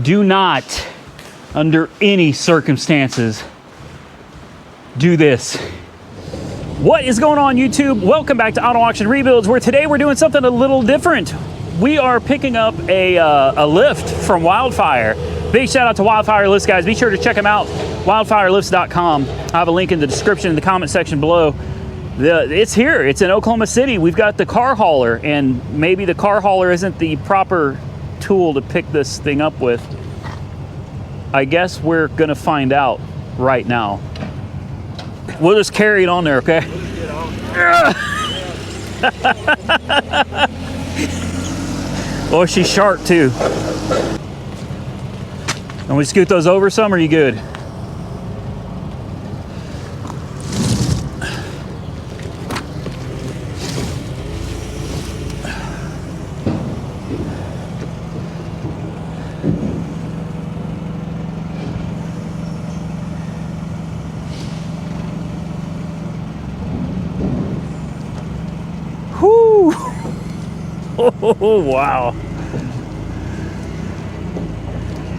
Do not, under any circumstances, do this. What is going on, YouTube? Welcome back to Auto Auction Rebuilds, where today we're doing something a little different. We are picking up a lift from Wildfire. Big shout out to Wildfire Lifts, guys. Be sure to check them out, wildfirelifts.com. I have a link in the description in the comment section below. It's here. It's in Oklahoma City. We've got the car hauler, and maybe the car hauler isn't the proper tool to pick this thing up with. I guess we're gonna find out right now. We'll just carry it on there, okay? Oh, she's sharp too. And we scoot those over some, or are you good? Whoo! Oh, wow.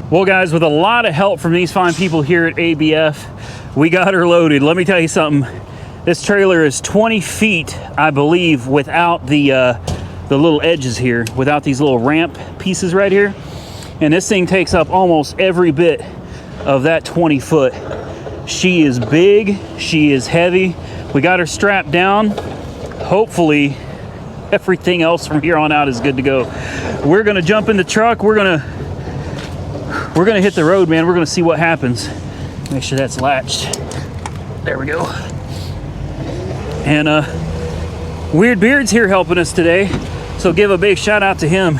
Well, guys, with a lot of help from these fine people here at ABF, we got her loaded. Let me tell you something. This trailer is 20 feet, I believe, without the little edges here, without these little ramp pieces right here. And this thing takes up almost every bit of that 20 foot. She is big. She is heavy. We got her strapped down. Hopefully, everything else from here on out is good to go. We're gonna jump in the truck. We're gonna hit the road, man. We're gonna see what happens. Make sure that's latched. There we go. And Weird Beard's here helping us today, so give a big shout out to him,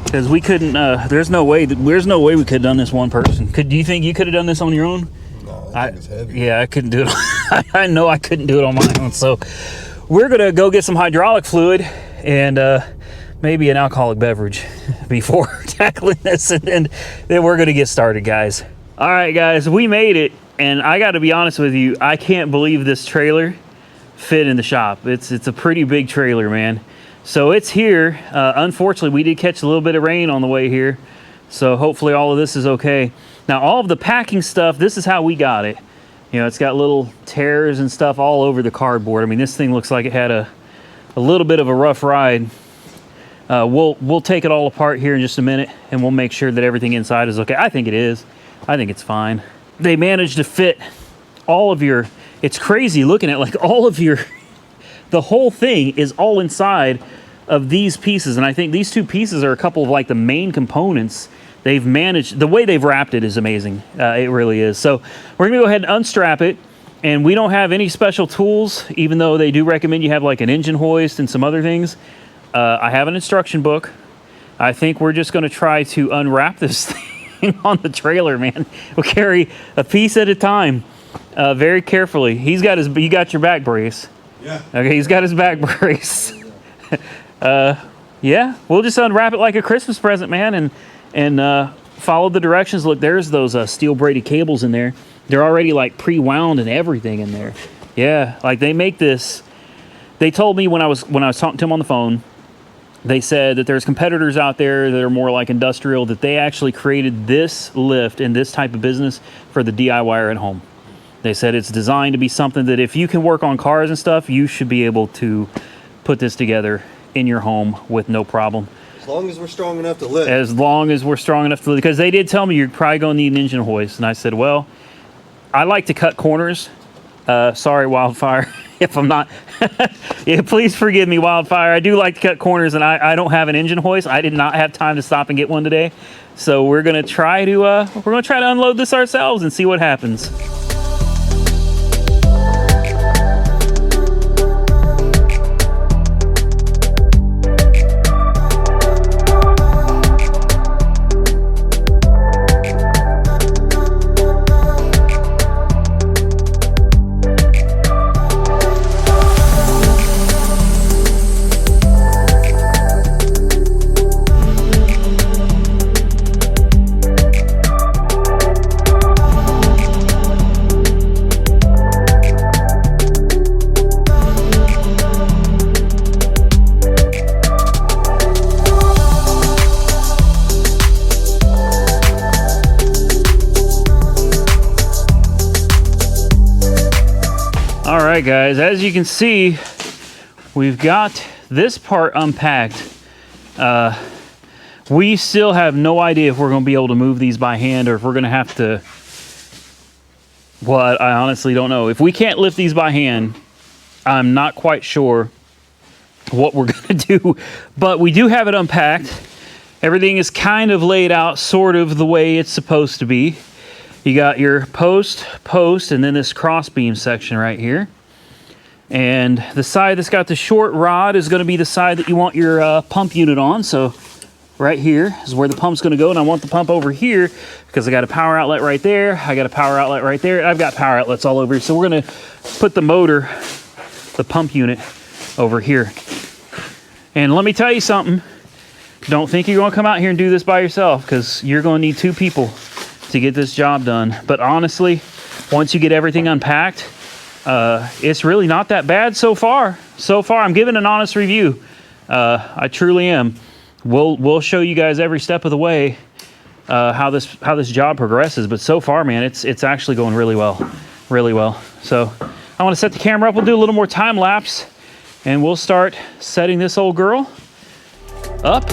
because we couldn't. There's no way we could have done this one person. Do you think you could have done this on your own? No, I think it's heavy. Yeah, I couldn't do it. I know I couldn't do it on my own. So we're gonna go get some hydraulic fluid and maybe an alcoholic beverage before tackling this, and then we're gonna get started, guys. All right, guys, we made it, and I got to be honest with you, I can't believe this trailer fit in the shop. It's a pretty big trailer, man. So it's here. Unfortunately, we did catch a little bit of rain on the way here, so hopefully all of this is okay. Now, all of the packing stuff, this is how we got it. You know, it's got little tears and stuff all over the cardboard. I mean, this thing looks like it had a little bit of a rough ride. We'll take it all apart here in just a minute, and we'll make sure that everything inside is okay. I think it is. I think it's fine. They managed to fit all of your, it's crazy looking at like all of your, the whole thing is all inside of these pieces. And I think these two pieces are a couple of like the main components. They've managed, the way they've wrapped it is amazing. It really is. So we're gonna go ahead and unstrap it. And we don't have any special tools, even though they do recommend you have like an engine hoist and some other things. I have an instruction book. I think we're just gonna try to unwrap this thing on the trailer, man. We'll carry a piece at a time, very carefully. You got your back brace. Yeah. Okay, he's got his back brace. Yeah, we'll just unwrap it like a Christmas present, man, and follow the directions. Look, there's those steel braided cables in there. They're already like pre-wound and everything in there. Yeah, like they make this. They told me when I was talking to them on the phone, they said that there's competitors out there that are more like industrial, that they actually created this lift and this type of business for the DIYer at home. They said it's designed to be something that if you can work on cars and stuff, you should be able to put this together in your home with no problem. As long as we're strong enough to lift. As long as we're strong enough to lift. Because they did tell me you're probably going to need an engine hoist. And I said, well, I like to cut corners. Sorry, Wildfire, if I'm not. Yeah, please forgive me, Wildfire. I do like to cut corners, and I don't have an engine hoist. I did not have time to stop and get one today. So we're gonna try to unload this ourselves and see what happens. right, guys, as you can see, we've got this part unpacked. We still have no idea if we're going to be able to move these by hand or if we're going to have to... Well, I honestly don't know. If we can't lift these by hand, I'm not quite sure what we're going to do. But we do have it unpacked. Everything is kind of laid out sort of the way it's supposed to be. You got your post, and then this cross beam section right here. And the side that's got the short rod is going to be the side that you want your pump unit on. So right here is where the pump's going to go. And I want the pump over here because I got a power outlet right there. I got a power outlet right there. I've got power outlets all over here. So we're going to put the motor, the pump unit over here. And let me tell you something. Don't think you're going to come out here and do this by yourself because you're going to need 2 people to get this job done. But honestly, once you get everything unpacked, it's really not that bad so far. I'm giving an honest review. I truly am. We'll show you guys every step of the way how this job progresses. But so far, man, it's actually going really well. So I want to set the camera up. We'll do a little more time lapse, and we'll start setting this old girl up.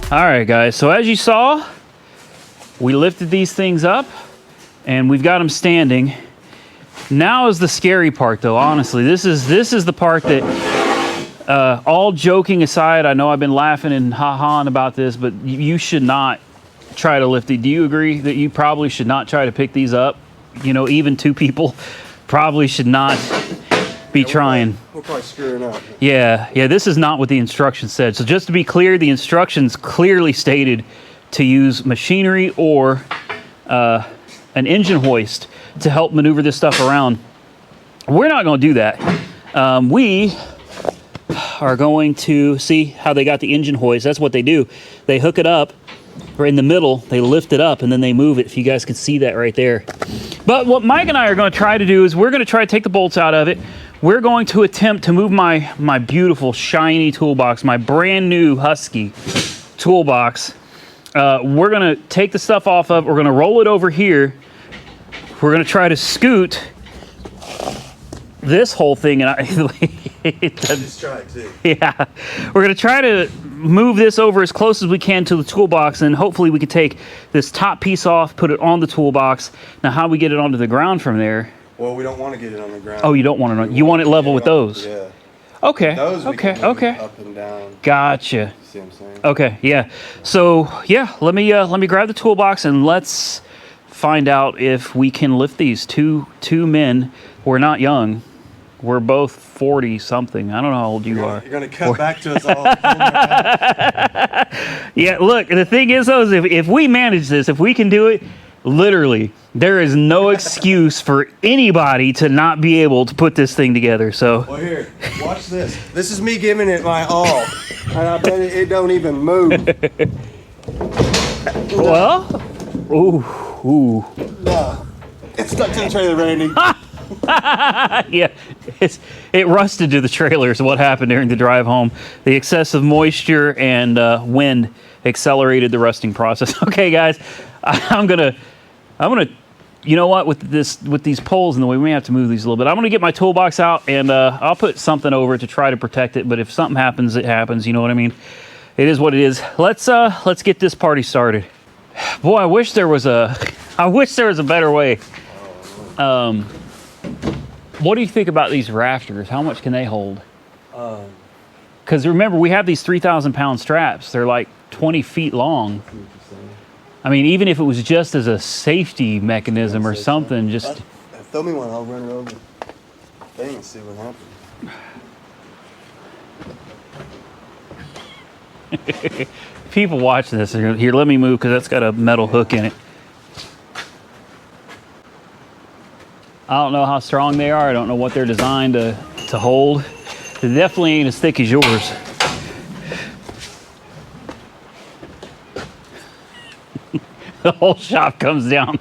All right, guys, so as you saw, we lifted these things up and we've got them standing. Now is the scary part, though, honestly. This is the part that, all joking aside, I know I've been laughing and ha-haing about this, but you should not try to lift it. Do you agree that you probably should not try to pick these up? You know, even 2 people probably should not be trying. We're probably screwing up. Yeah, this is not what the instructions said. So just to be clear, the instructions clearly stated to use machinery or an engine hoist to help maneuver this stuff around. We're not going to do that. We are going to see how they got the engine hoist. That's what they do. They hook it up, or in the middle, they lift it up, and then they move it, if you guys can see that right there. But what Mike and I are going to try to do is we're going to try to take the bolts out of it. We're going to attempt to move my beautiful, shiny toolbox, my brand new Husky toolbox. We're going to take the stuff off of, we're going to roll it over here. We're going to try to scoot this whole thing. And Just try it too. Yeah. We're going to try to move this over as close as we can to the toolbox, and hopefully we can take this top piece off, put it on the toolbox. Now, how we get it onto the ground from there? Well, we don't want to get it on the ground. Oh, you don't want it on. You want it level with those? Yeah. Okay. Those we can move up and down. Gotcha. See what I'm saying? Okay. Yeah. So yeah, let me grab the toolbox and let's find out if we can lift these. Two men. We're not young. We're both 40 something. I don't know how old you are. You're gonna cut back to us all. Yeah. Look, the thing is though, is if we manage this, if we can do it, literally, there is no excuse for anybody to not be able to put this thing together. So, well, here, watch this. This is me giving it my all, and I bet it don't even move. Well, ooh. No, it's stuck to the trailer, Randy. Yeah, it rusted to the trailer is what happened during the drive home. The excessive moisture and wind accelerated the rusting process. Okay, guys, I'm gonna, you know what, with these poles in the way, we may have to move these a little bit. I'm gonna get my toolbox out and I'll put something over it to try to protect it. But if something happens, it happens. You know what I mean? It is what it is. Let's get this party started. Boy, I wish there was a better way. What do you think about these rafters? How much can they hold? Because remember, we have these 3,000-pound straps. They're like 20 feet long. I mean, even if it was just as a safety mechanism or something, just... Throw me one, I'll run it over. Thing and see what happens. People watching this are gonna, here, let me move because that's got a metal hook in it. I don't know how strong they are. I don't know what they're designed to hold. It definitely ain't as thick as yours. The whole shop comes down.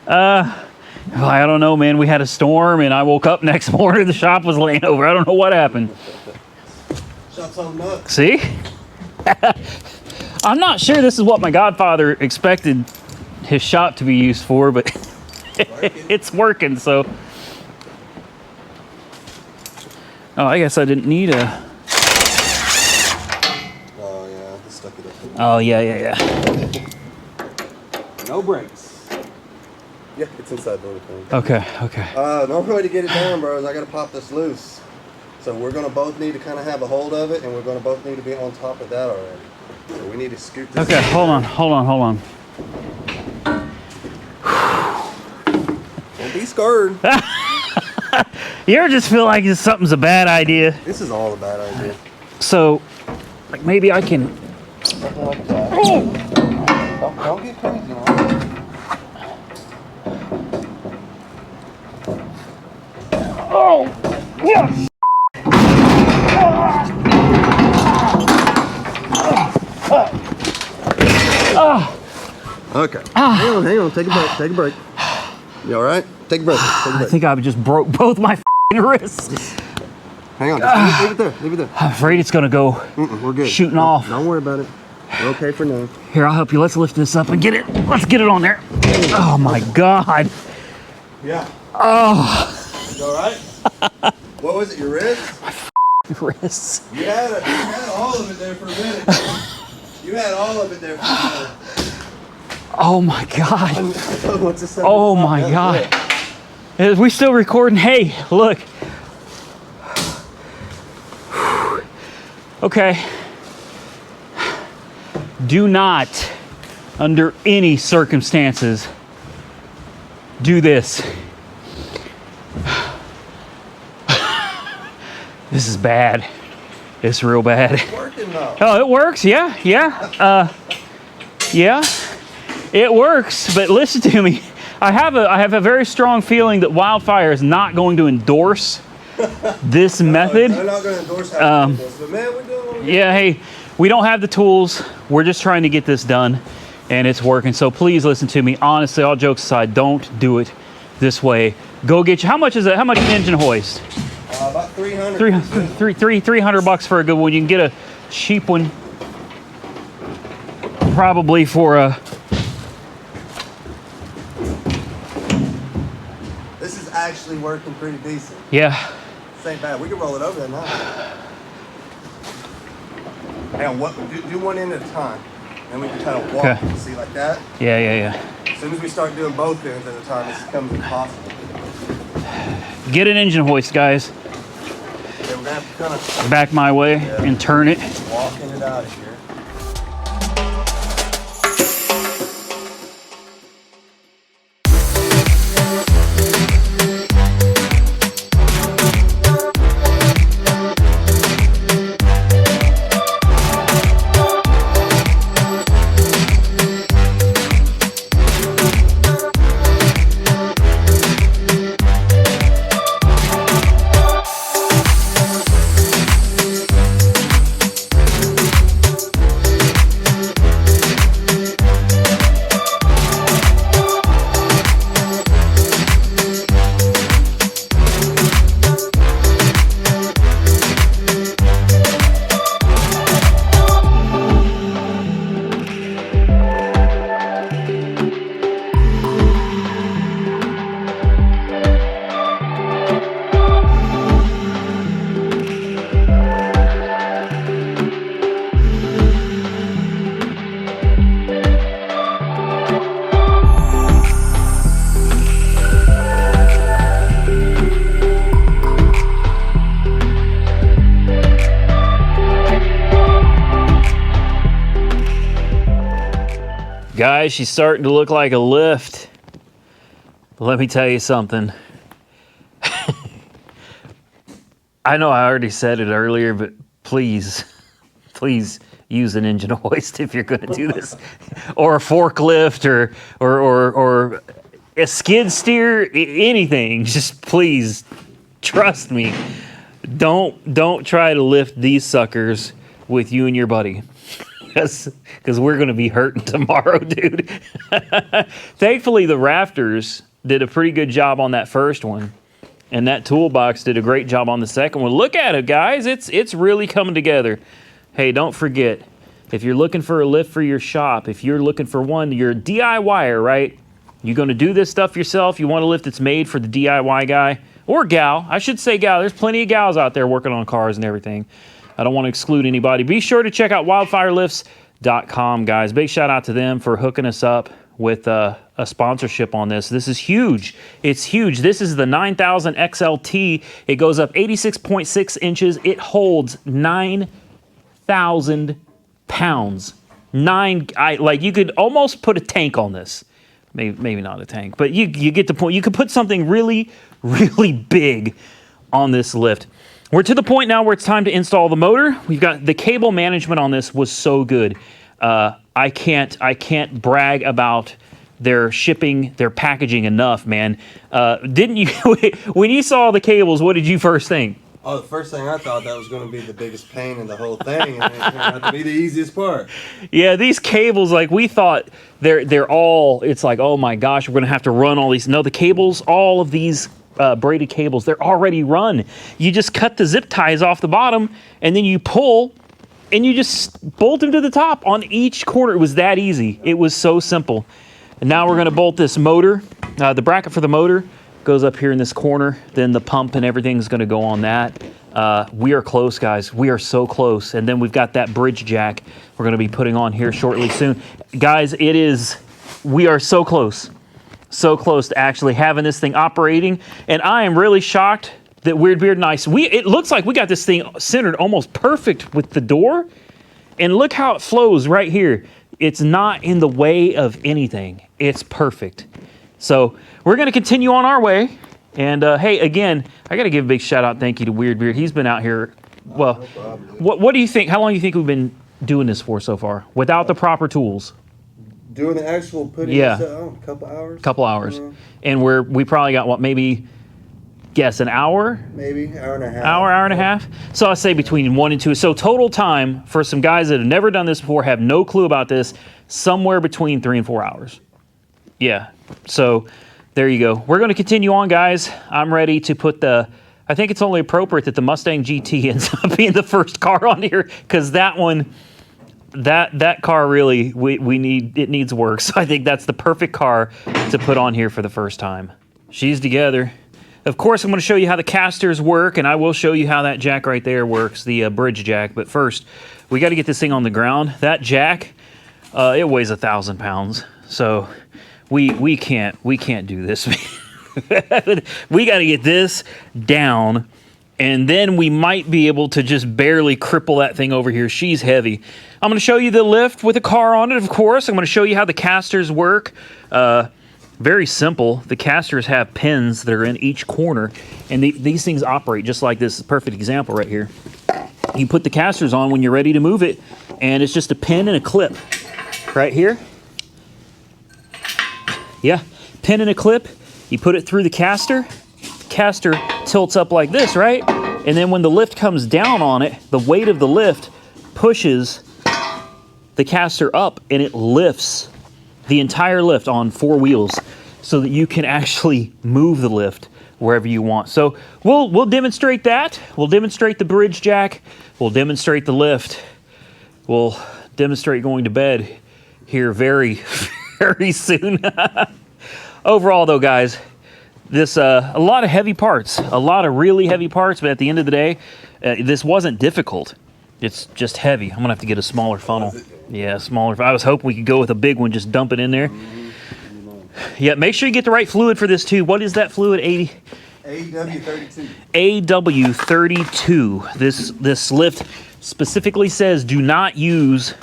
I don't know, man. We had a storm, and I woke up next morning. The shop was laying over. I don't know what happened. Shop's on nuts. See? I'm not sure this is what my godfather expected his shop to be used for, but it's working, so. Oh, I guess I didn't need a. Oh, yeah. I stuck it up. Oh, yeah. No brakes. Yeah, it's inside the other thing. Okay. The only way to get it down, bro, is I gotta pop this loose. So we're gonna both need to kind of have a hold of it, and we're gonna both need to be on top of that already. So we need to scoot this. Okay, hold on. Don't be scared. You ever just feel like something's a bad idea? This is all a bad idea. So, like maybe I can. Something like that. Oh! Don't get crazy, man. Oh, yes. Okay. Hang on. Take a break. You all right? Take a break. I think I just broke both my wrists. Hang on. Just leave it there. I'm afraid it's gonna go we're good. shooting off. Don't worry about it. We're okay for now. Here, I'll help you. Let's lift this up and get it. Let's get it on there. Oh my God. Yeah. Oh. You all right? What was it? Your wrist? Wrists. You had all of it there for a minute. Oh my God. What's this? Oh my God. Is we still recording? Hey, look. Okay. Do not, under any circumstances, do this. This is bad. It's real bad. It's working though. Oh, it works. Yeah. Yeah, it works. But listen to me. I have a very strong feeling that Wildfire is not going to endorse this method. They're not going to endorse how we do this, but man, we're doing what we Yeah. Hey, we don't have the tools. We're just trying to get this done, and it's working. So please listen to me. Honestly, all jokes aside, don't do it this way. Go get you. How much is it? How much is an engine hoist? About 300. $300 for a good one. You can get a cheap one, probably for a. This is actually working pretty decent. Yeah. This ain't bad. We can roll it over there now. Hang on, do one end at a time. Then we can kind of walk. Okay. See, like that? Yeah. As soon as we start doing both ends at a time, this becomes impossible. Get an engine hoist, guys. Yeah, we're gonna have to kind of Back my way and turn it. walking it out of here. Guys, she's starting to look like a lift. But let me tell you something. I know I already said it earlier, but please use an engine hoist if you're going to do this, or a forklift, or a skid steer, anything. Just please Trust me. Don't try to lift these suckers with you and your buddy. Because we're going to be hurting tomorrow, dude. Thankfully, the rafters did a pretty good job on that first one. And that toolbox did a great job on the second one. Look at it, guys. It's really coming together. Hey, don't forget, if you're looking for a lift for your shop, if you're looking for one, you're a DIYer, right? You're going to do this stuff yourself. You want a lift that's made for the DIY guy or gal. I should say gal. There's plenty of gals out there working on cars and everything. I don't want to exclude anybody. Be sure to check out wildfirelifts.com, guys. Big shout out to them for hooking us up with a sponsorship on this. This is huge. It's huge. This is the 9000 XLT. It goes up 86.6 inches. It holds 9,000 pounds. Like you could almost put a tank on this. Maybe not a tank, but you get the point. You could put something really, really big on this lift. We're to the point now where it's time to install the motor. We've got the cable management on this was so good. I can't brag about their shipping, their packaging enough, man. Didn't you, when you saw the cables, what did you first think? Oh, the first thing I thought that was going to be the biggest pain in the whole thing, and it turned out to be the easiest part. Yeah, these cables, like we thought, they're all. It's like, oh my gosh, we're going to have to run all these. No, the cables, all of these braided cables, they're already run. You just cut the zip ties off the bottom, and then you pull, and you just bolt them to the top on each corner. It was that easy. It was so simple. And now we're going to bolt this motor. The bracket for the motor goes up here in this corner. Then the pump and everything's going to go on that. We are close, guys. We are so close. And then we've got that bridge jack we're going to be putting on here shortly soon. Guys, we are so close. So close to actually having this thing operating. And I am really shocked that Weird Beard and I, it looks like we got this thing centered almost perfect with the door. And look how it flows right here. It's not in the way of anything. It's perfect. So we're going to continue on our way. And hey, again, I got to give a big shout out, thank you to Weird Beard. He's been out here. Well, no problem, what do you think? How long do you think we've been doing this for so far without the proper tools? Doing the actual putting yeah. this out, a couple hours. Couple hours. And we probably got what, maybe guess an hour? Maybe hour and a half. Hour and a half. So I say between 1 and 2. So total time for some guys that have never done this before, have no clue about this, somewhere between 3 and 4 hours. Yeah. So there you go. We're going to continue on, guys. I'm ready to put I think it's only appropriate that the Mustang GT ends up being the first car on here, because that one, that car really, it needs work. So I think that's the perfect car to put on here for the first time. She's together. Of course, I'm going to show you how the casters work, and I will show you how that jack right there works, the bridge jack. But first, we got to get this thing on the ground. That jack, it weighs 1,000 pounds. So we can't do this. We got to get this down, and then we might be able to just barely cripple that thing over here. She's heavy. I'm going to show you the lift with a car on it, of course. I'm going to show you how the casters work. Very simple. The casters have pins that are in each corner, and these things operate just like this. Perfect example right here. You put the casters on when you're ready to move it, and it's just a pin and a clip right here. Yeah, pin and a clip. You put it through the caster tilts up like this, right? And then when the lift comes down on it, the weight of the lift pushes the caster up, and it lifts the entire lift on 4 wheels so that you can actually move the lift wherever you want. So we'll demonstrate that. We'll demonstrate the bridge jack. We'll demonstrate the lift. We'll demonstrate going to bed here very, very soon. Overall, though, guys, this a lot of heavy parts, a lot of really heavy parts, but at the end of the day, this wasn't difficult. It's just heavy. I'm gonna have to get a smaller funnel. Yeah, smaller. I was hoping we could go with a big one, just dump it in there. Yeah, make sure you get the right fluid for this too. What is that fluid? AW32. AW32. This lift specifically says do not use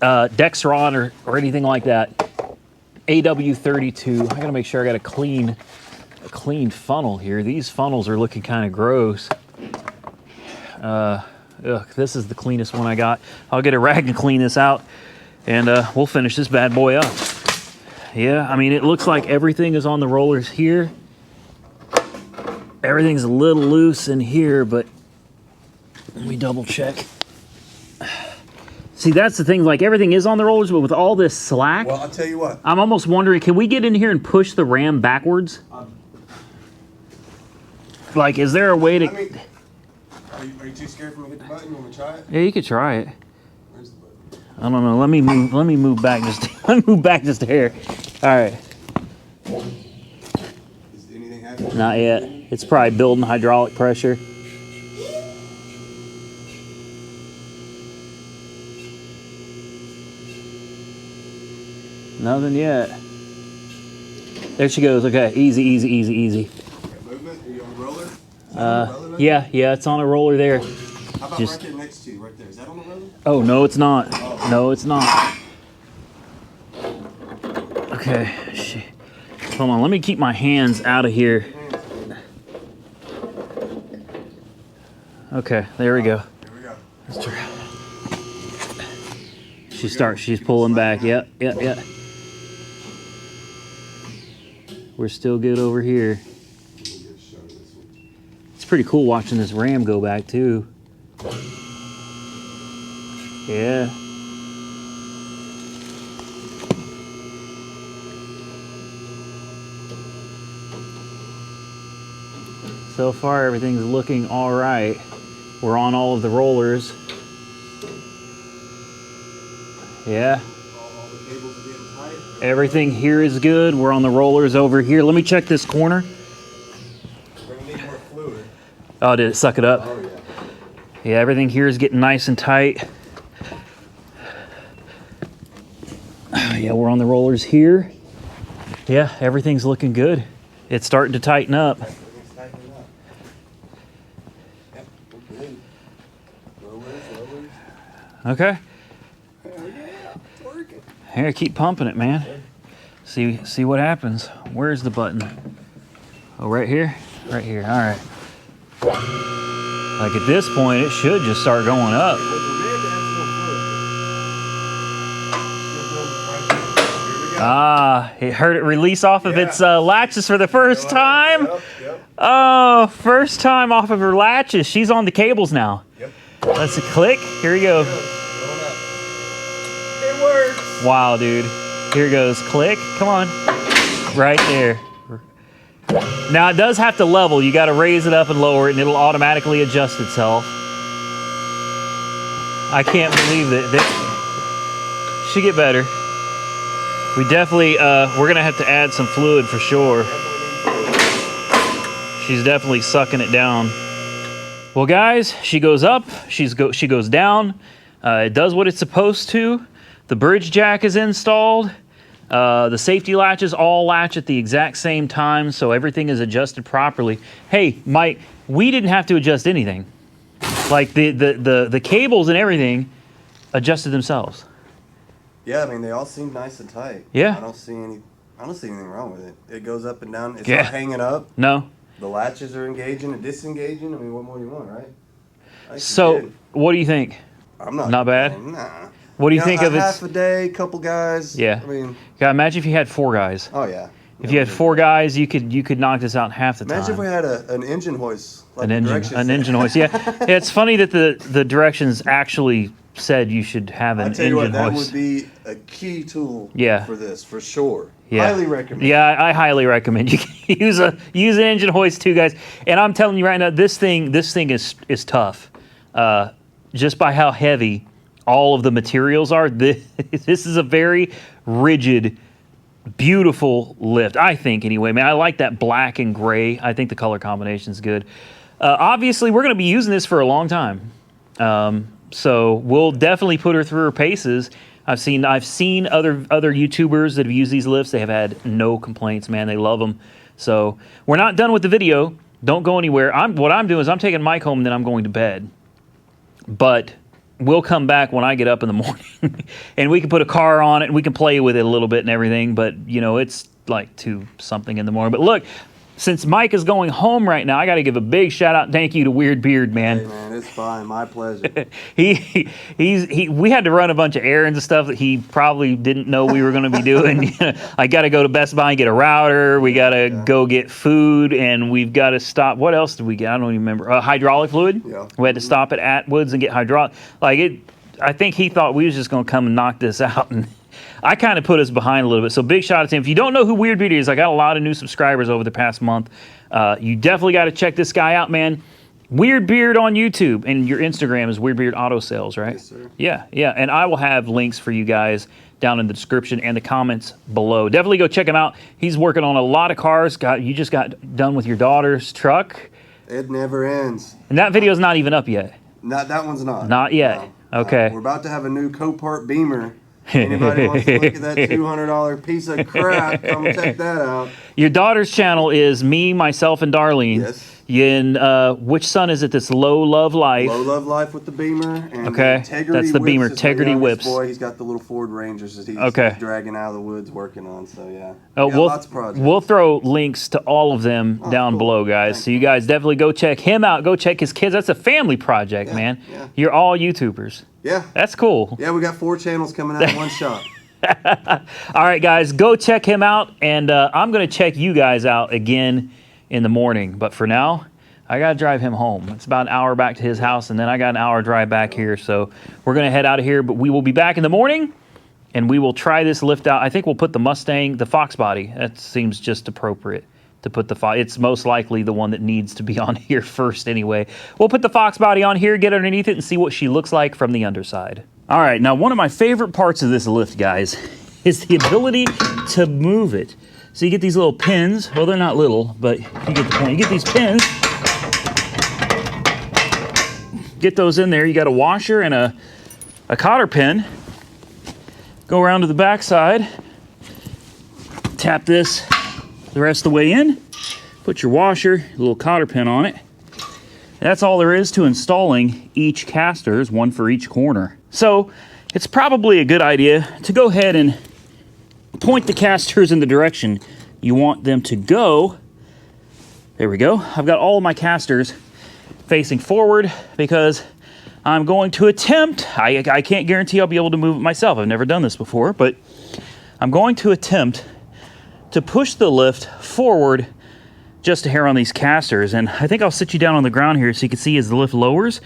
Dexron or anything like that. AW32. I gotta make sure I got a clean funnel here. These funnels are looking kind of gross. This is the cleanest one I got. I'll get a rag and clean this out, and we'll finish this bad boy up. Yeah, I mean, it looks like everything is on the rollers here. Everything's a little loose in here, but let me double check. See, that's the thing. Like, everything is on the rollers, but with all this slack, Well, I'll tell you what. I'm almost wondering, can we get in here and push the ram backwards? Like, is there a way to... I mean, are you too scared for me to hit the button? You want me to try it? Yeah, you could try it. Where's the button? I don't know. Let me move back just. Let me move back just a hair. All right. Is anything happening? Not yet. It's probably building hydraulic pressure. Nothing yet. There she goes. Okay, easy, easy, easy, easy. Okay, movement. Are you on the roller? Is that on the roller Yeah, yeah, it's on a roller there. How about Just- right there next to you, right there? Is that on the roller? Oh, no, it's not. Oh. No, it's not. Okay. Hold on. Let me keep my hands out of here. Okay, there we go. Here we go. Let's try. She's pulling back. Yep, yep, yep. We're still good over here. It's pretty cool watching this ram go back too. Yeah. So far, everything's looking all right. We're on all of the rollers. Yeah. All the cables are getting tight. Everything here is good. We're on the rollers over here. Let me check this corner. We're gonna need more fluid. Oh, did it suck it up? Oh yeah. Yeah, everything here is getting nice and tight. Yeah, we're on the rollers here. Yeah, everything's looking good. It's starting to tighten up. Everything's tightening up. Yep, we're good. Rollers. Okay. Hell yeah, it's working. Here, keep pumping it, man. See what happens. Where's the button? Oh, right here? Right here. All right. Like at this point, it should just start going up. But the rig adds no fluid. Still building pressure. Here we go. Ah, it heard it release off of its latches for the first time. Yep. Oh, first time off of her latches. She's on the cables now. Yep. Let's click. Here we go. Going up. It works. Wow, dude. Here it goes. Click. Come on. Right there. Now it does have to level. You got to raise it up and lower it, and it'll automatically adjust itself. I can't believe that. Should get better. We definitely, we're gonna have to add some fluid for sure. She's definitely sucking it down. Well, guys, she goes up. She goes down. It does what it's supposed to. The bridge jack is installed. The safety latches all latch at the exact same time, so everything is adjusted properly. Hey, Mike, we didn't have to adjust anything. Like the cables and everything adjusted themselves. Yeah, I mean they all seem nice and tight. Yeah. I don't see anything wrong with it. It goes up and down. It's Yeah. not hanging up. No. The latches are engaging and disengaging. I mean, what more do you want, right? I think So, you're good. what do you think? I'm not. not bad? Nah. What do you know, think of half its? a day, couple guys? Yeah. I mean, God, imagine if you had 4 guys. oh yeah. If you had 4 guys, you could knock this out in half the time. Imagine if we had an engine hoist. Like an the engine directions say. hoist. Yeah. Yeah, it's funny that the directions actually said you should have an I tell you engine what, that hoist. would be a key tool. Yeah. For this, for sure. Yeah. Highly recommend. Yeah, I highly recommend you use an engine hoist too, guys. And I'm telling you right now, this thing is tough. Just by how heavy all of the materials are, this is a very rigid, beautiful lift. I think anyway, man. I like that black and gray. I think the color combination is good. Obviously, we're going to be using this for a long time. So we'll definitely put her through her paces. I've seen other YouTubers that have used these lifts. They have had no complaints, man. They love them. So we're not done with the video. Don't go anywhere. What I'm doing is I'm taking Mike home and then I'm going to bed. But we'll come back when I get up in the morning and we can put a car on it and we can play with it a little bit and everything. But, you know, it's like 2-something in the morning. But look, since Mike is going home right now, I got to give a big shout out, thank you to Weird Beard, man. Hey, man, It's fine. My pleasure. We had to run a bunch of errands and stuff that he probably didn't know we were going to be doing. I got to go to Best Buy and get a router. We got to go get food, and we've got to stop. What else did we get? I don't even remember. Hydraulic fluid. Yeah. We had to stop at Atwood's and get hydraulic. I think he thought we was just going to come and knock this out, and I kind of put us behind a little bit. So big shout out to him. If you don't know who Weird Beard is, I got a lot of new subscribers over the past month. You definitely got to check this guy out, man. Weird Beard on YouTube, and your Instagram is Weird Beard Auto Sales, right? Yes, sir. Yeah. And I will have links for you guys down in the description and the comments below. Definitely go check him out. He's working on a lot of cars. You just got done with your daughter's truck. It never ends. And that video's not even up yet. That one's not. Not yet. No. Okay. We're about to have a new Copart Beamer. Anybody wants to look at that $200 piece of crap, come check that out. Your daughter's channel is me, myself, and Darlene. Yes. Which son is it that's Low Love Life? Low Love Life with the Beamer. And okay, Integrity that's the Whips Beamer. is my Integrity youngest Whips. Boy, he's got the little Ford Rangers that he's dragging out of the woods working on, so yeah. Lots of projects. We'll throw links to all of them down below, guys. Thank so you guys definitely go check him out. Go check his kids. That's a family project, man. Yeah. You're all YouTubers. Yeah. That's cool. Yeah, we got 4 channels coming out in one shot. All right, guys, go check him out, and I'm going to check you guys out again in the morning. But for now, I got to drive him home. It's about an hour back to his house, and then I got an hour drive back here. So we're going to head out of here, but we will be back in the morning, and we will try this lift out. I think we'll put the Mustang, the Fox body. That seems just appropriate to put the Fox. It's most likely the one that needs to be on here first anyway. We'll put the Fox body on here, get underneath it, and see what she looks like from the underside. All right, now one of my favorite parts of this lift, guys, is the ability to move it. So you get these little pins. Well, they're not little, but you get the point. You get these pins. Get those in there. You got a washer and a cotter pin. Go around to the back side. Tap this the rest of the way in. Put your washer, a little cotter pin on it. That's all there is to installing each casters, one for each corner. So it's probably a good idea to go ahead and point the casters in the direction you want them to go. There we go. I've got all of my casters facing forward because I'm going to attempt, I can't guarantee I'll be able to move it myself. I've never done this before, but I'm going to attempt to push the lift forward just a hair on these casters. And I think I'll sit you down on the ground here so you can see as the lift lowers,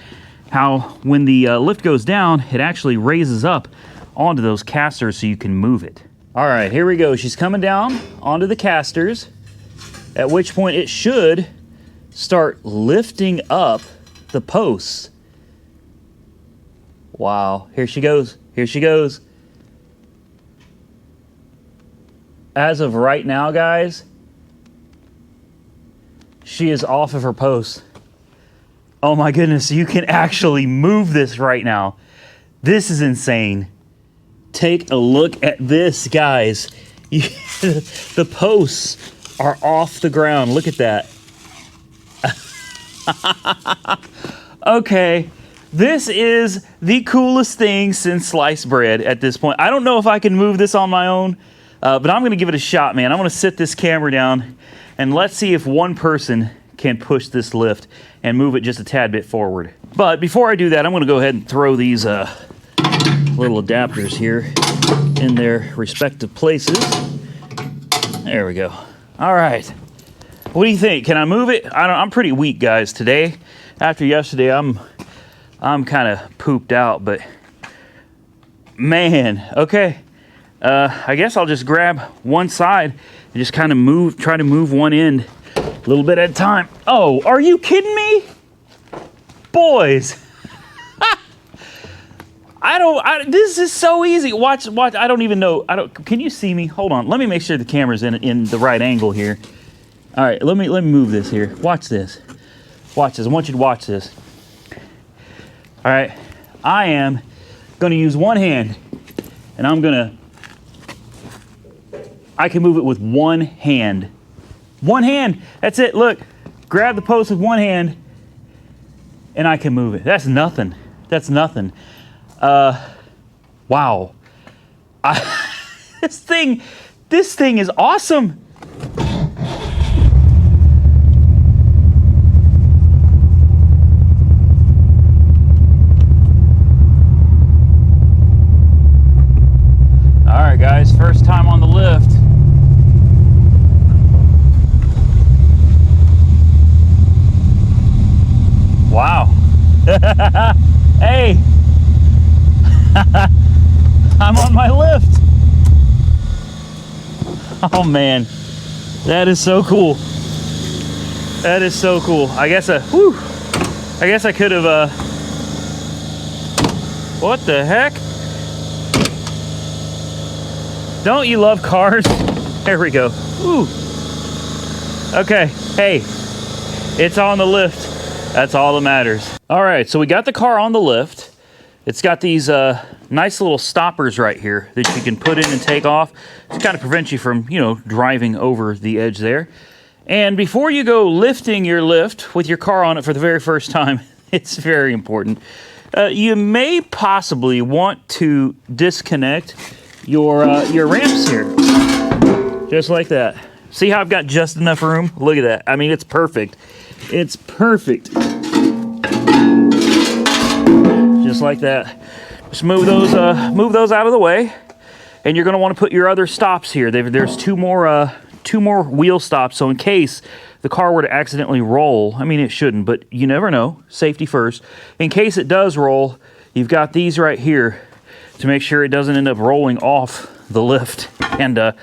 how when the lift goes down, it actually raises up onto those casters so you can move it. All right, here we go. She's coming down onto the casters, at which point it should start lifting up the posts. Wow, here she goes. Here she goes. As of right now, guys, she is off of her posts. Oh my goodness, you can actually move this right now. This is insane. Take a look at this, guys. The posts are off the ground. Look at that. Okay, this is the coolest thing since sliced bread at this point. I don't know if I can move this on my own, but I'm going to give it a shot, man. I'm going to sit this camera down, and let's see if one person can push this lift and move it just a tad bit forward. But before I do that, I'm going to go ahead and throw these little adapters here in their respective places. There we go. All right. What do you think? Can I move it? I'm pretty weak, guys, today. After yesterday, I'm kind of pooped out, but man, okay. I guess I'll just grab one side and just kind of try to move one end a little bit at a time. Oh, are you kidding me? Boys. This is so easy. Watch. I don't even know. Can you see me? Hold on. Let me make sure the camera's in the right angle here. All right, let me move this here. Watch this. Watch this. I want you to watch this. All right. I am going to use one hand, and I can move it with one hand. One hand. That's it. Look. Grab the post with one hand, and I can move it. That's nothing. That's nothing. Wow. This thing is awesome. First time on the lift. Wow. Hey. I'm on my lift. Oh man. That is so cool. That is so cool. I guess I could have what the heck? Don't you love cars? There we go. Ooh. Okay. Hey. It's on the lift. That's all that matters. All right, so we got the car on the lift. It's got these nice little stoppers right here that you can put in and take off to kind of prevent you from, you know, driving over the edge there. And before you go lifting your lift with your car on it for the very first time, it's very important. You may possibly want to disconnect your ramps here, just like that. See how I've got just enough room? Look at that. I mean, it's perfect. It's perfect. Just like that. Just move those out of the way, and you're going to want to put your other stops here. There's two more wheel stops. So in case the car were to accidentally roll, I mean it shouldn't, but you never know. Safety first. In case it does roll, you've got these right here to make sure it doesn't end up rolling off the lift and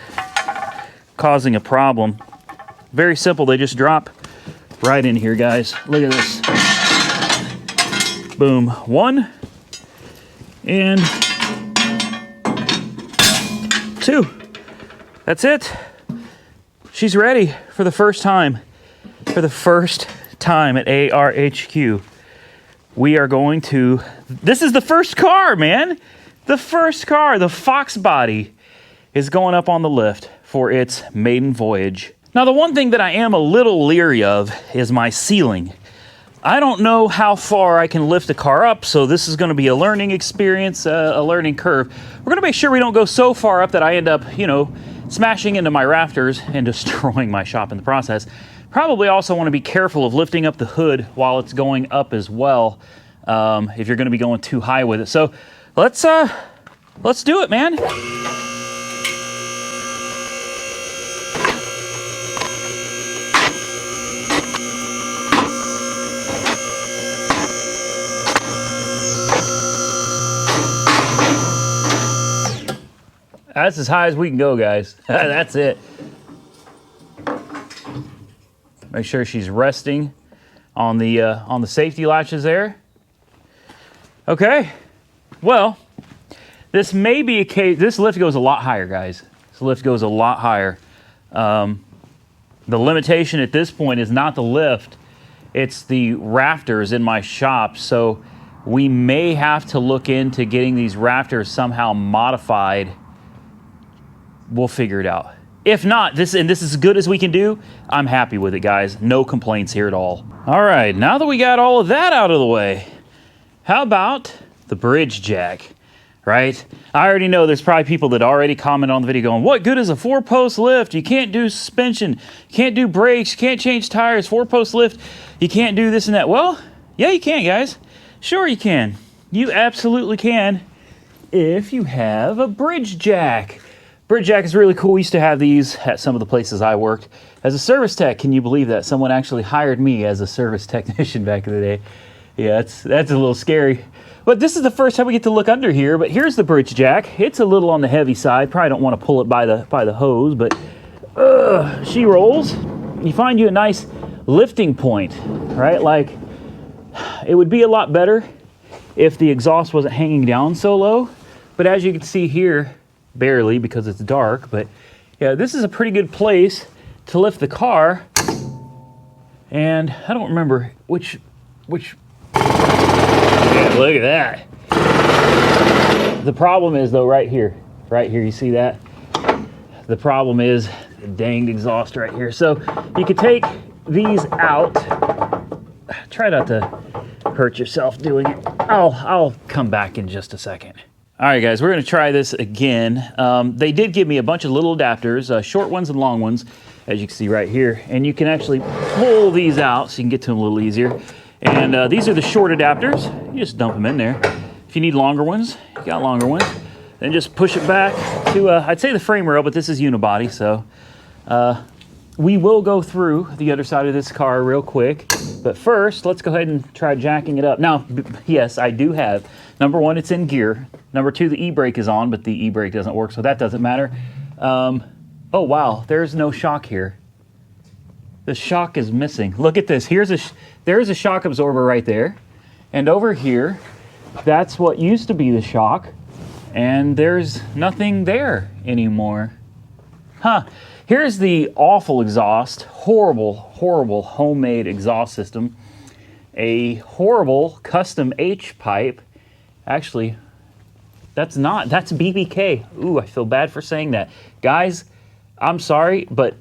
causing a problem. Very simple. They just drop right in here, guys. Look at this. Boom. 1 and 2. That's it. She's ready for the first time. For the first time at ARHQ. We are going to... This is the first car, man. The first car. The Fox body is going up on the lift for its maiden voyage. Now, the one thing that I am a little leery of is my ceiling. I don't know how far I can lift the car up, so this is going to be a learning experience, a learning curve. We're going to make sure we don't go so far up that I end up, you know, smashing into my rafters and destroying my shop in the process. Probably also want to be careful of lifting up the hood while it's going up as well, if you're going to be going too high with it. So let's do it, man. That's as high as we can go, guys. That's it. Make sure she's resting on the safety latches there. Okay. Well, this may be a case. This lift goes a lot higher, guys. This lift goes a lot higher. The limitation at this point is not the lift. It's the rafters in my shop. So we may have to look into getting these rafters somehow modified. We'll figure it out. If not, this is as good as we can do. I'm happy with it, guys. No complaints here at all. All right, now that we got all of that out of the way, how about the bridge jack, right? I already know there's probably people that already comment on the video going, what good is a 4-post lift? You can't do suspension, you can't do brakes, you can't change tires, 4-post lift, you can't do this and that. Well, yeah, you can, guys. Sure you can. You absolutely can if you have a bridge jack. Bridge jack is really cool. We used to have these at some of the places I worked as a service tech. Can you believe that? Someone actually hired me as a service technician back in the day. Yeah, that's a little scary. But this is the first time we get to look under here. But here's the bridge jack. It's a little on the heavy side. Probably don't want to pull it by the hose, but she rolls. You find you a nice lifting point, right? Like, it would be a lot better if the exhaust wasn't hanging down so low. But as you can see here, barely because it's dark, but yeah, this is a pretty good place to lift the car. And I don't remember which yeah, look at that. The problem is though, right here, you see that? The problem is the danged exhaust right here. So you could take these out. Try not to hurt yourself doing it. I'll come back in just a second. All right, guys, we're going to try this again. They did give me a bunch of little adapters, short ones and long ones, as you can see right here. And you can actually pull these out so you can get to them a little easier. And these are the short adapters. You just dump them in there. If you need longer ones, you got longer ones. Then just push it back, to, I'd say the frame rail, but this is unibody, so we will go through the other side of this car real quick. But first, let's go ahead and try jacking it up. Now, yes, I do have, number one, it's in gear. Number two, the e-brake is on, but the e-brake doesn't work, so that doesn't matter. Oh, wow, there's no shock here. The shock is missing. Look at this. There's a shock absorber right there. And over here, that's what used to be the shock. And there's nothing there anymore. Huh. Here's the awful exhaust. Horrible, horrible homemade exhaust system. A horrible custom H-pipe. Actually, that's BBK. Ooh, I feel bad for saying that. Guys, I'm sorry, but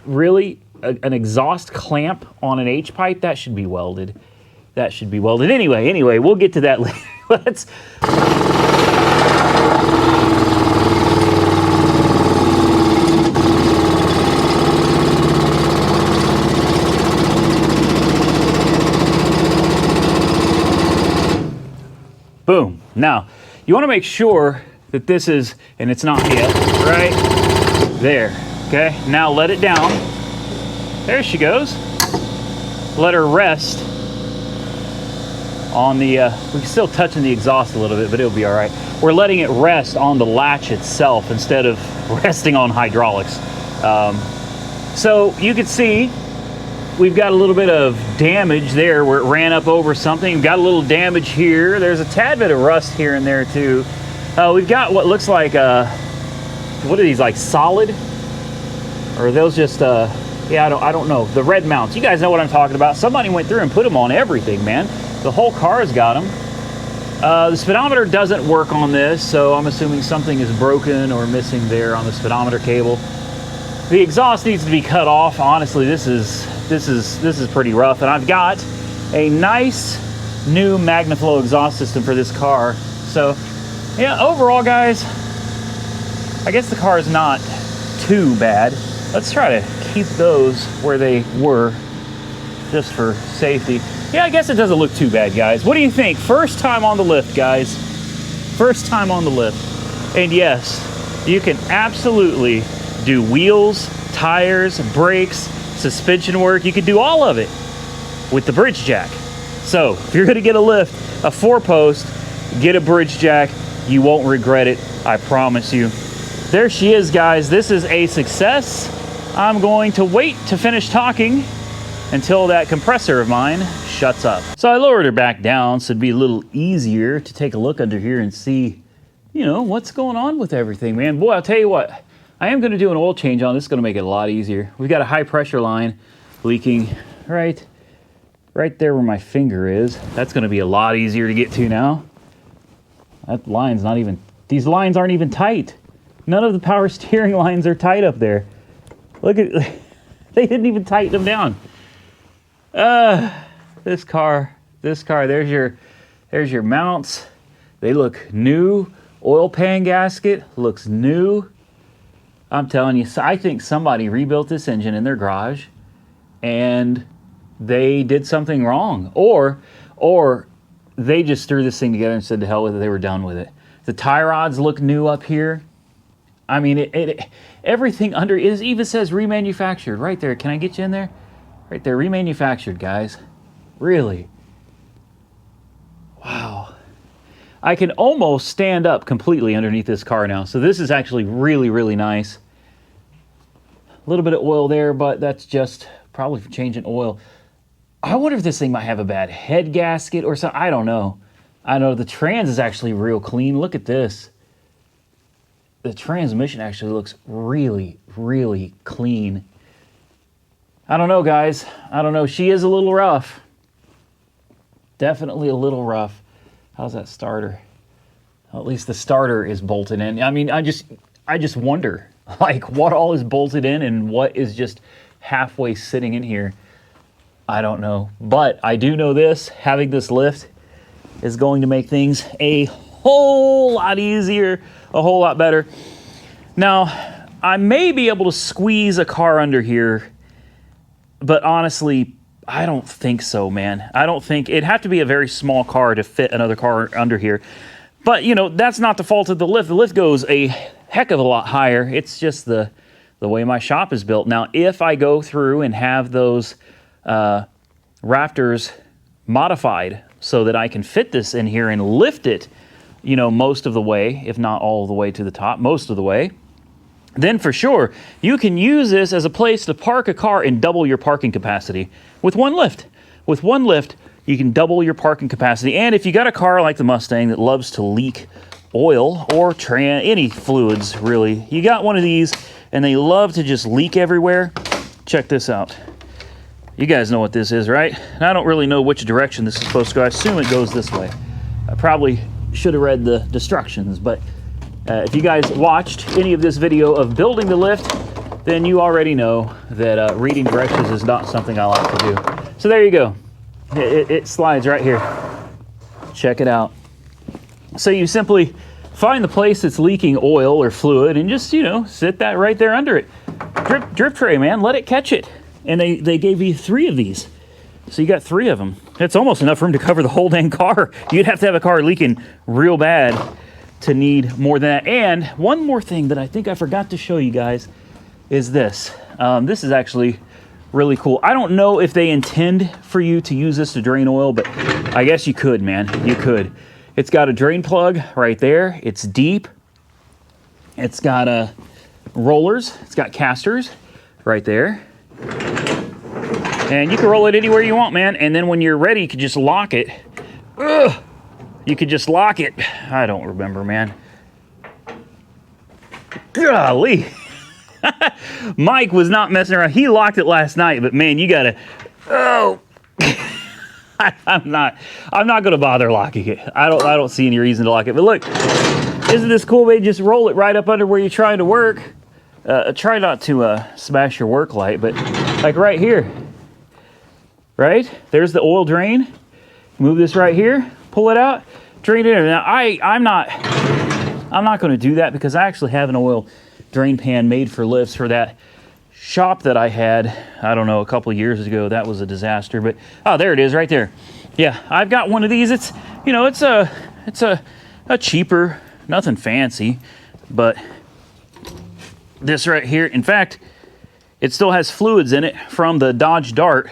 really, an exhaust clamp on an H-pipe, that should be welded. That should be welded. Anyway, we'll get to that later. Let's... Boom. Now, you want to make sure that this is, and it's not yet, right there. Okay, now let it down. There she goes. Let her rest on the, we're still touching the exhaust a little bit, but it'll be all right. We're letting it rest on the latch itself instead of resting on hydraulics. So you can see we've got a little bit of damage there where it ran up over something. We've got a little damage here. There's a tad bit of rust here and there too. We've got what looks like, what are these, like solid? Or are those just, yeah, I don't know. The red mounts. You guys know what I'm talking about. Somebody went through and put them on everything, man. The whole car's got them. The speedometer doesn't work on this, so I'm assuming something is broken or missing there on the speedometer cable. The exhaust needs to be cut off. Honestly, this is pretty rough. And I've got a nice new MagnaFlow exhaust system for this car. So, yeah, overall, guys, I guess the car is not too bad. Let's try to keep those where they were just for safety. Yeah, I guess it doesn't look too bad, guys. What do you think? First time on the lift, guys. First time on the lift. And yes, you can absolutely do wheels, tires, brakes, suspension work. You can do all of it with the bridge jack. So if you're gonna get a lift, a 4-post, get a bridge jack. You won't regret it, I promise you. There she is, guys. This is a success. I'm going to wait to finish talking until that compressor of mine shuts up. So I lowered her back down so it'd be a little easier to take a look under here and see, you know, what's going on with everything, man. Boy, I'll tell you what, I am gonna do an oil change on this. It's gonna make it a lot easier. We've got a high pressure line leaking right there where my finger is. That's gonna be a lot easier to get to now. That line's not even, these lines aren't even tight. None of the power steering lines are tight up there. Look at, they didn't even tighten them down. This car, there's your mounts. They look new. Oil pan gasket looks new. I'm telling you, I think somebody rebuilt this engine in their garage and they did something wrong. Or they just threw this thing together and said to hell with it, they were done with it. The tie rods look new up here. I mean, everything under it even says remanufactured right there. Can I get you in there? Right there, remanufactured, guys. Really? Wow. I can almost stand up completely underneath this car now. So this is actually really, really nice. A little bit of oil there, but that's just probably for changing oil. I wonder if this thing might have a bad head gasket or something. I don't know. I know the trans is actually real clean. Look at this. The transmission actually looks really, really clean. I don't know, guys. I don't know. She is a little rough. Definitely a little rough. How's that starter? Well, at least the starter is bolted in. I mean, I just wonder, like, what all is bolted in and what is just halfway sitting in here. I don't know. But I do know this. Having this lift is going to make things a whole lot easier, a whole lot better. Now, I may be able to squeeze a car under here, but honestly, I don't think so, man. I don't think, it'd have to be a very small car to fit another car under here. But, you know, that's not the fault of the lift. The lift goes a heck of a lot higher. It's just the way my shop is built. Now, if I go through and have those rafters modified so that I can fit this in here and lift it, you know, most of the way, if not all the way to the top, most of the way, then for sure, you can use this as a place to park a car and double your parking capacity with one lift. With one lift, you can double your parking capacity. And if you got a car like the Mustang that loves to leak oil or any fluids, really, you got one of these and they love to just leak everywhere, check this out. You guys know what this is, right? And I don't really know which direction this is supposed to go. I assume it goes this way. I probably should have read the instructions, but if you guys watched any of this video of building the lift, then you already know that reading directions is not something I like to do. So there you go. It slides right here. Check it out. So you simply find the place that's leaking oil or fluid and just, you know, sit that right there under it. Drip tray, man, let it catch it. And they gave you 3 of these. So you got 3 of them. That's almost enough room to cover the whole dang car. You'd have to have a car leaking real bad to need more than that. And one more thing that I think I forgot to show you guys is this. This is actually really cool. I don't know if they intend for you to use this to drain oil, but I guess you could, man. You could. It's got a drain plug right there. It's deep. It's got rollers. It's got casters right there. And you can roll it anywhere you want, man. And then when you're ready, you can just lock it. Ugh! You could just lock it. I don't remember, man. Golly. Mike was not messing around. He locked it last night, but man, you gotta, oh. I'm not gonna bother locking it. I don't see any reason to lock it. But look, isn't this cool, man? Just roll it right up under where you're trying to work. Try not to smash your work light, but like right here, right? There's the oil drain. Move this right here, pull it out, drain it in. Now I'm not going to do that because I actually have an oil drain pan made for lifts for that shop that I had, I don't know, a couple of years ago. That was a disaster, but oh, there it is right there. Yeah, I've got one of these. It's, you know, it's a cheaper, nothing fancy, but this right here, in fact, it still has fluids in it from the Dodge Dart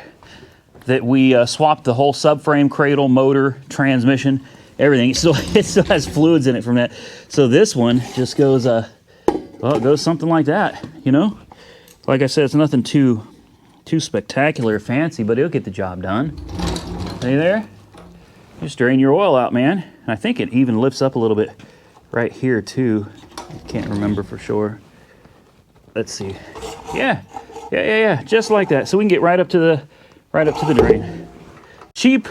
that we swapped the whole subframe, cradle, motor, transmission, everything. It still has fluids in it from that. So this one just goes, well, it goes something like that, you know? Like I said, it's nothing too spectacular or fancy, but it'll get the job done. See there? Just drain your oil out, man. And I think it even lifts up a little bit right here too. I can't remember for sure. Let's see. Yeah. Just like that. So we can get right up to the drain. Cheap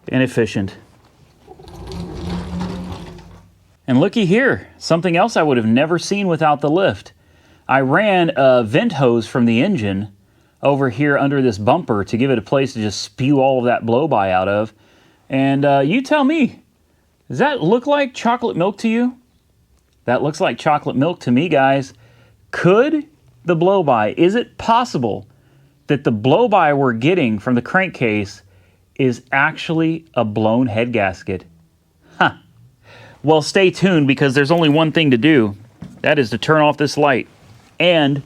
and efficient. And looky here, something else I would have never seen without the lift. I ran a vent hose from the engine over here under this bumper to give it a place to just spew all of that blow-by out of. And you tell me, does that look like chocolate milk to you? That looks like chocolate milk to me, guys. Could the blow-by, is it possible that the blow-by we're getting from the crankcase is actually a blown head gasket? Huh. Well, stay tuned because there's only one thing to do. That is to turn off this light and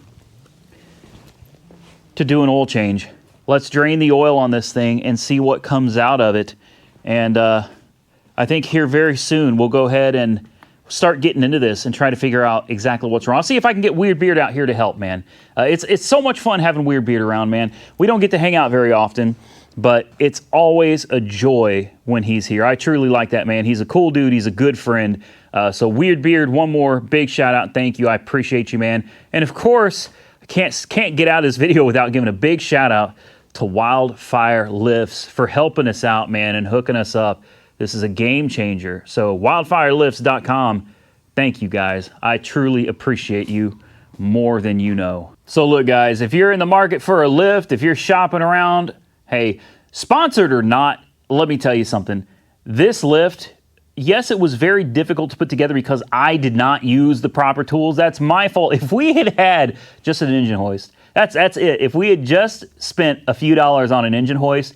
to do an oil change. Let's drain the oil on this thing and see what comes out of it. And I think here very soon we'll go ahead and start getting into this and try to figure out exactly what's wrong. I'll see if I can get Weird Beard out here to help, man. It's so much fun having Weird Beard around, man. We don't get to hang out very often, but it's always a joy when he's here. I truly like that man. He's a cool dude. He's a good friend. So Weird Beard, one more big shout out and thank you. I appreciate you, man. And of course, I can't get out of this video without giving a big shout out to Wildfire Lifts for helping us out, man, and hooking us up. This is a game changer. So wildfirelifts.com. Thank you, guys. I truly appreciate you more than you know. So look, guys, if you're in the market for a lift, if you're shopping around, hey, sponsored or not, let me tell you something. This lift, yes, it was very difficult to put together because I did not use the proper tools. That's my fault. If we had just an engine hoist, that's it. If we had just spent a few dollars on an engine hoist,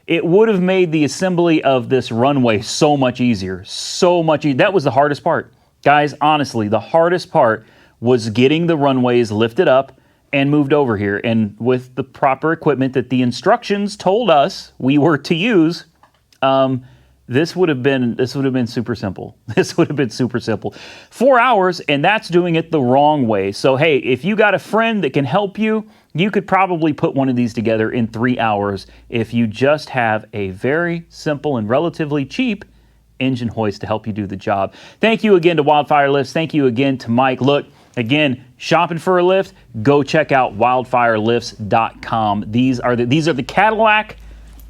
it would have made the assembly of this runway so much easier. So much easier. That was the hardest part. Guys, honestly, the hardest part was getting the runways lifted up and moved over here. And with the proper equipment that the instructions told us we were to use, this would have been super simple. This would have been super simple. 4 hours, and that's doing it the wrong way. So hey, if you got a friend that can help you, you could probably put one of these together in 3 hours if you just have a very simple and relatively cheap engine hoist to help you do the job. Thank you again to Wildfire Lifts. Thank you again to Mike. Look, again, shopping for a lift, go check out wildfirelifts.com. These are the Cadillac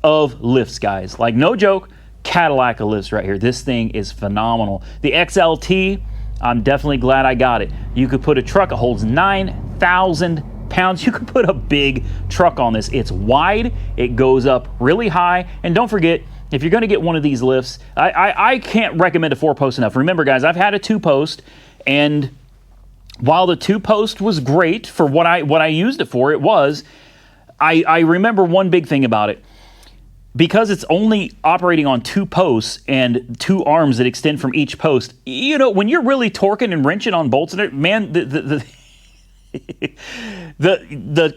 of lifts, guys. Like, no joke. Cadillac of lifts right here. This thing is phenomenal. The XLT, I'm definitely glad I got it. You could put a truck, it holds 9,000 pounds. You could put a big truck on this. It's wide, it goes up really high, and don't forget, if you're going to get one of these lifts, I can't recommend a 4-post enough. Remember, guys, I've had a 2-post, and while the 2-post was great for what I used it for, I remember one big thing about it. Because it's only operating on 2 posts and 2 arms that extend from each post, you know, when you're really torquing and wrenching on bolts in it, man, the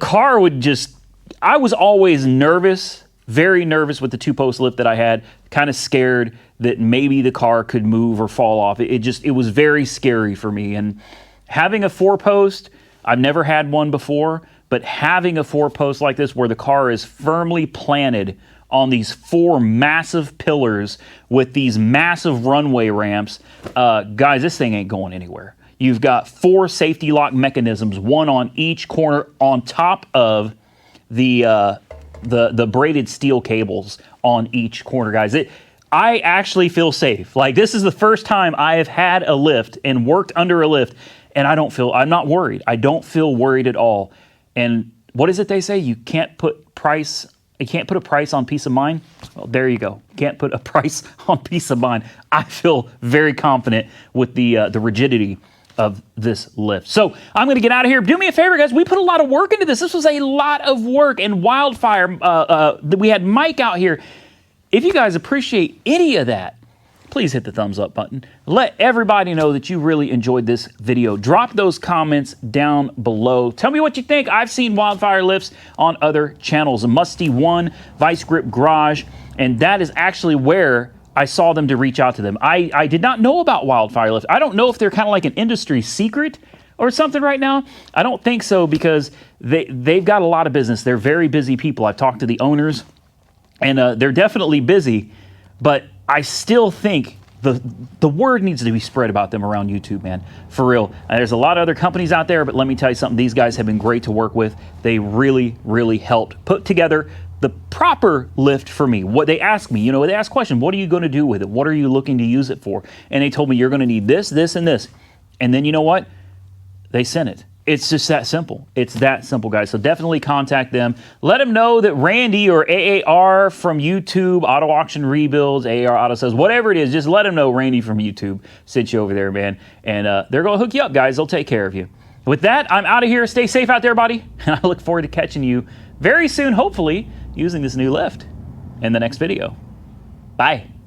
car would just, I was always nervous, very nervous with the 2-post lift that I had, kind of scared that maybe the car could move or fall off. It was very scary for me. And having a 4-post, I've never had one before, but having a 4-post like this where the car is firmly planted on these 4 massive pillars with these massive runway ramps, guys, this thing ain't going anywhere. You've got 4 safety lock mechanisms, one on each corner, on top of the braided steel cables on each corner, guys. I actually feel safe. Like, this is the first time I have had a lift and worked under a lift, and I'm not worried. I don't feel worried at all. And what is it they say? You can't put a price on peace of mind. Well, there you go. Can't put a price on peace of mind. I feel very confident with the rigidity of this lift. So I'm going to get out of here. Do me a favor, guys. We put a lot of work into this. This was a lot of work. And Wildfire, we had Mike out here. If you guys appreciate any of that, please hit the thumbs up button. Let everybody know that you really enjoyed this video. Drop those comments down below. Tell me what you think. I've seen Wildfire lifts on other channels. Musty One, Vice Grip Garage, and that is actually where I saw them to reach out to them. I did not know about Wildfire lifts. I don't know if they're kind of like an industry secret or something right now. I don't think so, because they've got a lot of business. They're very busy people. I've talked to the owners, and they're definitely busy, but I still think the word needs to be spread about them around YouTube, man. For real. There's a lot of other companies out there, but let me tell you something. These guys have been great to work with. They really, really helped put together the proper lift for me. What they asked me, they asked questions. What are you going to do with it? What are you looking to use it for? And they told me you're going to need this, this, and this. And then you know what? They sent it. It's just that simple. It's that simple, guys. So definitely contact them. Let them know that Randy or AAR from YouTube, Auto Auction Rebuilds, AAR Auto Sales, whatever it is, just let them know Randy from YouTube sent you over there, man. And they're going to hook you up, guys. They'll take care of you. With that, I'm out of here. Stay safe out there, buddy. And I look forward to catching you very soon, hopefully, using this new lift in the next video. Bye.